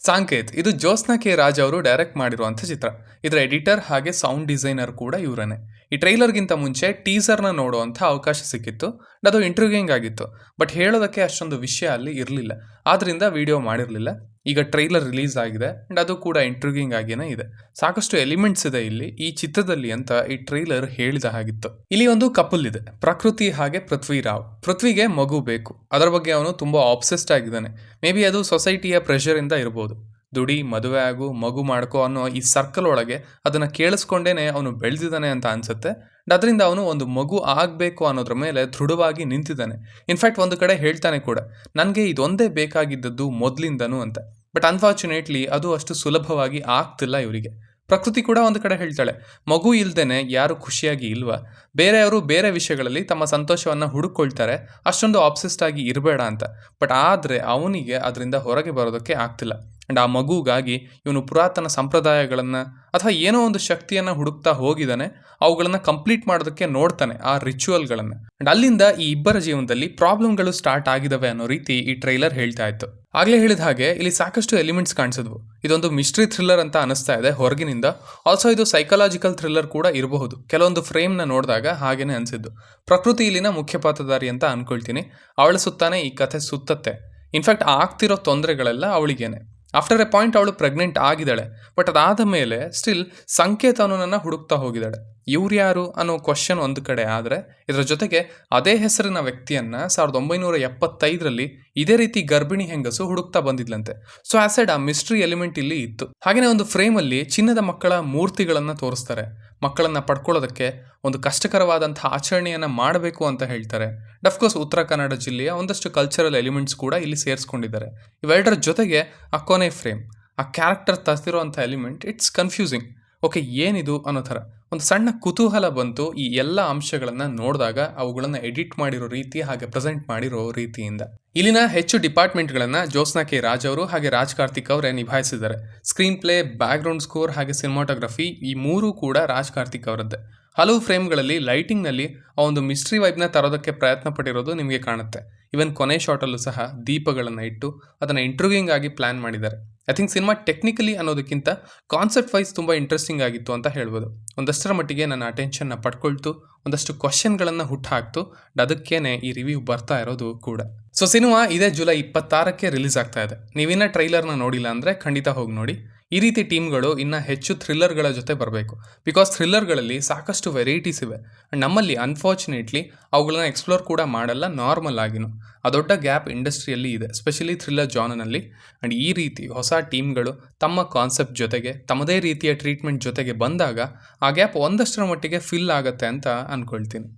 ಸಾಂಕೇತ್ ಇದು ಜ್ಯೋತ್ಸ್ನಾ ಕೆ ರಾಜ್ ಅವರು ಡೈರೆಕ್ಟ್ ಮಾಡಿರುವಂಥ ಚಿತ್ರ. ಇದರ ಎಡಿಟರ್ ಹಾಗೆ ಸೌಂಡ್ ಡಿಸೈನರ್ ಕೂಡ ಇವರೇನೆ. ಈ ಟ್ರೈಲರ್ಗಿಂತ ಮುಂಚೆ ಟೀಸರ್ನ ನೋಡುವಂಥ ಅವಕಾಶ ಸಿಕ್ಕಿತ್ತು. ಅದು ಇಂಟ್ರಿಗ್ಯೂಯಿಂಗ್ ಆಗಿತ್ತು, ಬಟ್ ಹೇಳೋದಕ್ಕೆ ಅಷ್ಟೊಂದು ವಿಷಯ ಅಲ್ಲಿ ಇರಲಿಲ್ಲ. ಆದ್ರಿಂದ ವಿಡಿಯೋ ಮಾಡಿರಲಿಲ್ಲ. ಈಗ ಟ್ರೈಲರ್ ರಿಲೀಸ್ ಆಗಿದೆ ಅಂಡ್ ಅದು ಕೂಡ ಇಂಟ್ರಿಗ್ಯೂಯಿಂಗ್ ಆಗಿನೇ ಇದೆ. ಸಾಕಷ್ಟು ಎಲಿಮೆಂಟ್ಸ್ ಇದೆ ಇಲ್ಲಿ ಈ ಚಿತ್ರದಲ್ಲಿ ಅಂತ ಈ ಟ್ರೈಲರ್ ಹೇಳಿದ ಹಾಗಿತ್ತು. ಇಲ್ಲಿ ಒಂದು ಕಪಲ್ ಇದೆ, ಪ್ರಕೃತಿ ಹಾಗೆ ಪೃಥ್ವಿರಾವ್. ಪೃಥ್ವಿಗೆ ಮಗು ಬೇಕು, ಅದರ ಬಗ್ಗೆ ಅವನು ತುಂಬಾ ಆಬ್ಸೆಸ್ಡ್ ಆಗಿದ್ದಾನೆ. ಮೇ ಬಿ ಅದು ಸೊಸೈಟಿಯ ಪ್ರೆಷರ್ ಇಂದ ಇರಬಹುದು. ದುಡಿ, ಮದುವೆ ಆಗು, ಮಗು ಮಾಡ್ಕೋ ಅನ್ನೋ ಈ ಸರ್ಕಲ್ ಒಳಗೆ ಅದನ್ನ ಕೇಳಿಸ್ಕೊಂಡೇನೆ ಅವನು ಬೆಳೆದಿದ್ದಾನೆ ಅಂತ ಅನ್ಸುತ್ತೆ. ಅದರಿಂದ ಅವನು ಒಂದು ಮಗು ಆಗಬೇಕು ಅನ್ನೋದ್ರ ಮೇಲೆ ದೃಢವಾಗಿ ನಿಂತಿದ್ದಾನೆ. ಇನ್ಫ್ಯಾಕ್ಟ್ ಒಂದು ಕಡೆ ಹೇಳ್ತಾನೆ ಕೂಡ, ನನಗೆ ಇದೊಂದೇ ಬೇಕಾಗಿದ್ದದ್ದು ಮೊದಲಿಂದನೂ ಅಂತ. ಬಟ್ ಅನ್ಫಾರ್ಚುನೇಟ್ಲಿ ಅದು ಅಷ್ಟು ಸುಲಭವಾಗಿ ಆಗ್ತಿಲ್ಲ ಇವರಿಗೆ. ಪ್ರಕೃತಿ ಕೂಡ ಒಂದು ಕಡೆ ಹೇಳ್ತಾಳೆ, ಮಗು ಇಲ್ದೇನೆ ಯಾರು ಖುಷಿಯಾಗಿ ಇಲ್ವಾ? ಬೇರೆಯವರು ಬೇರೆ ವಿಷಯಗಳಲ್ಲಿ ತಮ್ಮ ಸಂತೋಷವನ್ನ ಹುಡುಕೊಳ್ತಾರೆ, ಅಷ್ಟೊಂದು ಆಬ್ಸೆಸ್ಡ್ ಆಗಿ ಇರಬೇಡ ಅಂತ. ಬಟ್ ಆದರೆ ಅವನಿಗೆ ಅದರಿಂದ ಹೊರಗೆ ಬರೋದಕ್ಕೆ ಆಗ್ತಿಲ್ಲ. ಅಂಡ್ ಆ ಮಗುಗಾಗಿ ಇವನು ಪುರಾತನ ಸಂಪ್ರದಾಯಗಳನ್ನು ಅಥವಾ ಏನೋ ಒಂದು ಶಕ್ತಿಯನ್ನು ಹುಡುಕ್ತಾ ಹೋಗಿದ್ದಾನೆ. ಅವುಗಳನ್ನು ಕಂಪ್ಲೀಟ್ ಮಾಡೋದಕ್ಕೆ ನೋಡ್ತಾನೆ, ಆ ರಿಚುವಲ್ಗಳನ್ನು. ಅಂಡ್ ಅಲ್ಲಿಂದ ಈ ಇಬ್ಬರ ಜೀವನದಲ್ಲಿ ಪ್ರಾಬ್ಲಮ್ಗಳು ಸ್ಟಾರ್ಟ್ ಆಗಿದಾವೆ ಅನ್ನೋ ರೀತಿ ಈ ಟ್ರೈಲರ್ ಹೇಳ್ತಾ ಇತ್ತು. ಆಗ್ಲೇ ಹೇಳಿದ ಹಾಗೆ ಇಲ್ಲಿ ಸಾಕಷ್ಟು ಎಲಿಮೆಂಟ್ಸ್ ಕಾಣಿಸಿದ್ವು. ಇದೊಂದು ಮಿಸ್ಟ್ರಿ ಥ್ರಿಲ್ಲರ್ ಅಂತ ಅನಿಸ್ತಾ ಇದೆ ಹೊರಗಿನಿಂದ. ಆಲ್ಸೋ ಇದು ಸೈಕಾಲಜಿಕಲ್ ಥ್ರಿಲ್ಲರ್ ಕೂಡ ಇರಬಹುದು. ಕೆಲವೊಂದು ಫ್ರೇಮ್ನ ನೋಡಿದಾಗ ಹಾಗೇನೆ ಅನಿಸಿದ್ದು. ಪ್ರಕೃತಿ ಇಲ್ಲಿನ ಮುಖ್ಯ ಪಾತ್ರಧಾರಿ ಅಂತ ಅನ್ಕೊಳ್ತೀನಿ. ಅವಳ ಸುತ್ತಾನೆ ಈ ಕಥೆ ಸುತ್ತತ್ತೆ. ಇನ್ಫ್ಯಾಕ್ಟ್ ಆಗ್ತಿರೋ ತೊಂದರೆಗಳೆಲ್ಲ ಅವಳಿಗೇನೆ. ಆಫ್ಟರ್ ಎ ಪಾಯಿಂಟ್ ಅವಳು ಪ್ರೆಗ್ನೆಂಟ್ ಆಗಿದ್ದಾಳೆ. ಬಟ್ ಅದಾದ ಮೇಲೆ ಸ್ಟಿಲ್ ಸಂಕೇತ ಅನ್ನೋನನ್ನ ಹುಡುಕ್ತಾ ಹೋಗಿದ್ದಾಳೆ. ಇವ್ರು ಯಾರು ಅನ್ನೋ ಕ್ವಶನ್ ಒಂದು ಕಡೆ ಆದರೆ, ಇದರ ಜೊತೆಗೆ ಅದೇ ಹೆಸರಿನ ವ್ಯಕ್ತಿಯನ್ನ 1975ರಲ್ಲಿ ಇದೇ ರೀತಿ ಗರ್ಭಿಣಿ ಹೆಂಗಸು ಹುಡುಕ್ತಾ ಬಂದಿದ್ಲಂತೆ. ಸೊ ಆಸೆಡ್ ಆ ಮಿಸ್ಟ್ರಿ ಎಲಿಮೆಂಟ್ ಇಲ್ಲಿ ಇತ್ತು. ಹಾಗೆಯೇ ಒಂದು ಫ್ರೇಮಲ್ಲಿ ಚಿನ್ನದ ಮಕ್ಕಳ ಮೂರ್ತಿಗಳನ್ನು ತೋರಿಸ್ತಾರೆ. ಮಕ್ಕಳನ್ನ ಪಡ್ಕೊಳ್ಳೋದಕ್ಕೆ ಒಂದು ಕಷ್ಟಕರವಾದಂತಹ ಆಚರಣೆಯನ್ನು ಮಾಡಬೇಕು ಅಂತ ಹೇಳ್ತಾರೆ. ಅಫ್ಕೋರ್ಸ್ ಉತ್ತರ ಕನ್ನಡ ಜಿಲ್ಲೆಯ ಒಂದಷ್ಟು ಕಲ್ಚರಲ್ ಎಲಿಮೆಂಟ್ಸ್ ಕೂಡ ಇಲ್ಲಿ ಸೇರಿಸ್ಕೊಂಡಿದ್ದಾರೆ. ಇವೆರಡರ ಜೊತೆಗೆ ಆ ಕೊನೆ ಫ್ರೇಮ್, ಆ ಕ್ಯಾರೆಕ್ಟರ್ ತರ್ತಿರುವಂಥ ಎಲಿಮೆಂಟ್, ಇಟ್ಸ್ ಕನ್ಫ್ಯೂಸಿಂಗ್. ಓಕೆ, ಏನಿದು ಅನ್ನೋ ಥರ ಒಂದು ಸಣ್ಣ ಕುತೂಹಲ ಬಂತು ಈ ಎಲ್ಲ ಅಂಶಗಳನ್ನು ನೋಡಿದಾಗ, ಅವುಗಳನ್ನು ಎಡಿಟ್ ಮಾಡಿರೋ ರೀತಿ ಹಾಗೆ ಪ್ರೆಸೆಂಟ್ ಮಾಡಿರೋ ರೀತಿಯಿಂದ. ಇಲ್ಲಿನ ಹೆಚ್ಚು ಡಿಪಾರ್ಟ್ಮೆಂಟ್ಗಳನ್ನು ಜ್ಯೋತ್ಸ್ನಾ ಕೆ ರಾಜ್ ಅವರು ಹಾಗೆ ರಾಜ್ ಕಾರ್ತಿಕ್ ಅವರೇ ನಿಭಾಯಿಸಿದ್ದಾರೆ. ಸ್ಕ್ರೀನ್ ಪ್ಲೇ, ಬ್ಯಾಕ್ಗ್ರೌಂಡ್ ಸ್ಕೋರ್ ಹಾಗೆ ಸಿನಿಮಾಟೋಗ್ರಫಿ ಈ ಮೂರೂ ಕೂಡ ರಾಜ್ ಕಾರ್ತಿಕ್ ಅವರದ್ದೇ. ಹಲವು ಫ್ರೇಮ್ಗಳಲ್ಲಿ ಲೈಟಿಂಗ್ನಲ್ಲಿ ಆ ಒಂದು ಮಿಸ್ಟ್ರಿ ವೈಬ್ನ ತರೋದಕ್ಕೆ ಪ್ರಯತ್ನ ಪಟ್ಟಿರೋದು ನಿಮಗೆ ಕಾಣುತ್ತೆ. ಇವನ್ ಕೊನೆ ಶಾಟಲ್ಲೂ ಸಹ ದೀಪಗಳನ್ನು ಇಟ್ಟು ಅದನ್ನು ಇಂಟ್ರಿಗ್ಯೂಯಿಂಗ್ ಆಗಿ ಪ್ಲಾನ್ ಮಾಡಿದ್ದಾರೆ. ಐ ಥಿಂಕ್ ಸಿನಿಮಾ ಟೆಕ್ನಿಕಲಿ ಅನ್ನೋದಕ್ಕಿಂತ ಕಾನ್ಸೆಪ್ಟ್ ವೈಸ್ ತುಂಬ ಇಂಟ್ರೆಸ್ಟಿಂಗ್ ಆಗಿತ್ತು ಅಂತ ಹೇಳ್ಬೋದು. ಒಂದಷ್ಟರ ಮಟ್ಟಿಗೆ ನನ್ನ ಅಟೆನ್ಷನ್ನ ಪಡ್ಕೊಳ್ತು, ಒಂದಷ್ಟು ಕ್ವಶನ್ಗಳನ್ನು ಹುಟ್ಟಾಕ್ತು. ಅದಕ್ಕೇನೆ ಈ ರಿವ್ಯೂ ಬರ್ತಾ ಇರೋದು ಕೂಡ. ಸೊ ಸಿನಿಮಾ ಇದೇ ಜುಲೈ 26ಕ್ಕೆ ರಿಲೀಸ್ ಆಗ್ತಾ ಇದೆ. ನೀವಿನ್ನ ಟ್ರೈಲರ್ನ ನೋಡಿಲ್ಲ ಅಂದರೆ ಖಂಡಿತ ಹೋಗಿ ನೋಡಿ. ಈ ರೀತಿ ಟೀಮ್ಗಳು ಇನ್ನೂ ಹೆಚ್ಚು ಥ್ರಿಲ್ಲರ್ಗಳ ಜೊತೆ ಬರಬೇಕು. ಬಿಕಾಸ್ ಥ್ರಿಲ್ಲರ್ಗಳಲ್ಲಿ ಸಾಕಷ್ಟು ವೆರೈಟೀಸ್ ಇವೆ. ಆ್ಯಂಡ್ ನಮ್ಮಲ್ಲಿ ಅನ್ಫಾರ್ಚುನೇಟ್ಲಿ ಅವುಗಳನ್ನ ಎಕ್ಸ್ಪ್ಲೋರ್ ಕೂಡ ಮಾಡಲ್ಲ ನಾರ್ಮಲ್ ಆಗಿನೂ. ಆ ದೊಡ್ಡ ಗ್ಯಾಪ್ ಇಂಡಸ್ಟ್ರಿಯಲ್ಲಿ ಇದೆ, ಸ್ಪೆಷಲಿ ಥ್ರಿಲ್ಲರ್ ಜಾನರ್ನಲ್ಲಿ. ಆ್ಯಂಡ್ ಈ ರೀತಿ ಹೊಸ ಟೀಮ್ಗಳು ತಮ್ಮ ಕಾನ್ಸೆಪ್ಟ್ ಜೊತೆಗೆ ತಮ್ಮದೇ ರೀತಿಯ ಟ್ರೀಟ್ಮೆಂಟ್ ಜೊತೆಗೆ ಬಂದಾಗ ಆ ಗ್ಯಾಪ್ ಒಂದಷ್ಟರ ಮಟ್ಟಿಗೆ ಫಿಲ್ ಆಗುತ್ತೆ ಅಂತ ಅಂದ್ಕೊಳ್ತೀನಿ.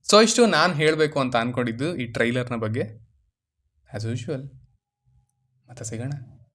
ಸೊ ಇಷ್ಟು ನಾನು ಹೇಳಬೇಕು ಅಂತ ಅಂದ್ಕೊಂಡಿದ್ದು ಈ ಟ್ರೈಲರ್ನ ಬಗ್ಗೆ. ಆ್ಯಸ್ ಯೂಶ್ವಲ್ ಮತ್ತೆ ಸಿಗೋಣ.